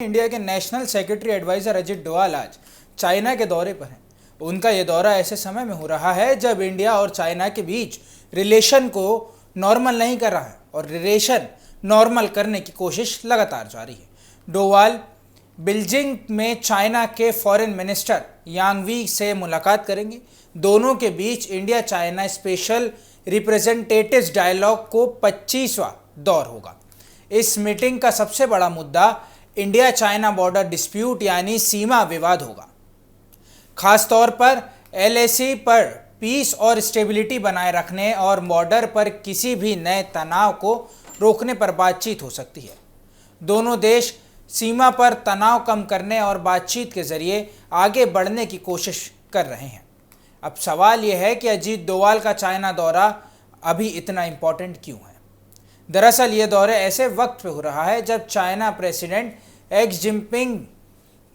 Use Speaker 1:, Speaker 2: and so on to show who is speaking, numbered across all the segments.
Speaker 1: India के national secretary adviser Ajit Doval आज China के दौरे पर हैं। उनका यह दौरा ऐसे समय में हो रहा है जब इंडिया और चाइना के बीच रिलेशन को नॉर्मल नहीं कर रहा है और रिलेशन नॉर्मल करने की कोशिश लगातार जारी है। डोवाल बीजिंग में चाइना के फॉरेन मिनिस्टर यांग वी से मुलाकात करेंगे। दोनों के बीच India China special representatives dialogue को 25वां दौर होगा। इस मीटिंग का सबसे बड़ा मुद्दा इंडिया चाइना बॉर्डर डिस्प्यूट यानी सीमा विवाद होगा। खास तौर पर एलएसी पर पीस और स्टेबिलिटी बनाए रखने और बॉर्डर पर किसी भी नए तनाव को रोकने पर बातचीत हो सकती है। दोनों देश सीमा पर तनाव कम करने और बातचीत के जरिए आगे बढ़ने की कोशिश कर रहे हैं। अब सवाल यह है कि अजीत डोवाल का चाइना दौरा अभी इतना इम्पोर्टेंट क्यों है। दरअसल ये दौरे ऐसे वक्त पे हो रहा है जब चाइना प्रेसिडेंट एक्स जिनपिंग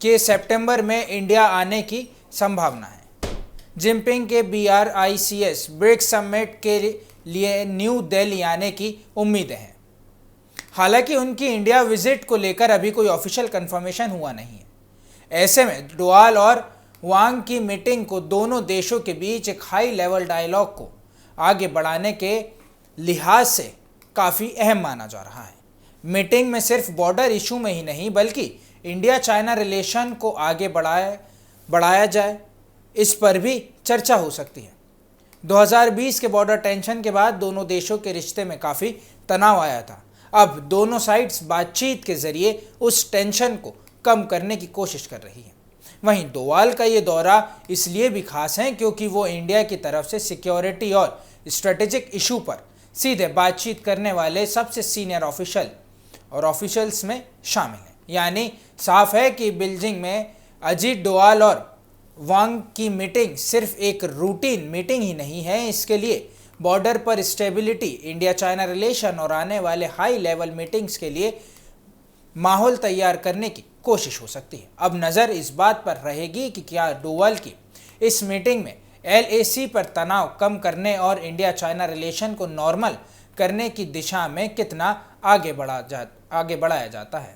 Speaker 1: के सितंबर में इंडिया आने की संभावना है। जिनपिंग के BRICS ब्रिक्स समिट के लिए न्यू दिल्ली आने की उम्मीदें हैं। हालांकि उनकी इंडिया विजिट को लेकर अभी कोई ऑफिशियल कंफर्मेशन हुआ नहीं है। ऐसे में डोवाल और वांग की मीटिंग को दोनों देशों के बीच एक हाई लेवल डायलॉग को आगे बढ़ाने के लिहाज से काफ़ी अहम माना जा रहा है। मीटिंग में सिर्फ बॉर्डर इशू में ही नहीं बल्कि इंडिया चाइना रिलेशन को आगे बढ़ाया जाए, इस पर भी चर्चा हो सकती है। 2020 के बॉर्डर टेंशन के बाद दोनों देशों के रिश्ते में काफ़ी तनाव आया था। अब दोनों साइड्स बातचीत के जरिए उस टेंशन को कम करने की कोशिश कर रही है। वहीं डोवाल का ये दौरा इसलिए भी खास है क्योंकि वो इंडिया की तरफ से सिक्योरिटी और स्ट्रेटेजिक इशू पर सीधे बातचीत करने वाले सबसे सीनियर ऑफिशियल और ऑफिशियल्स में शामिल हैं। यानी साफ है कि बीजिंग में अजीत डोवाल और वांग की मीटिंग सिर्फ एक रूटीन मीटिंग ही नहीं है, इसके लिए बॉर्डर पर स्टेबिलिटी, इंडिया चाइना रिलेशन और आने वाले हाई लेवल मीटिंग्स के लिए माहौल तैयार करने की कोशिश हो सकती है। अब नज़र इस बात पर रहेगी कि क्या डोवाल की इस मीटिंग में LAC पर तनाव कम करने और इंडिया चाइना रिलेशन को नॉर्मल करने की दिशा में कितना आगे बढ़ाया जाता है।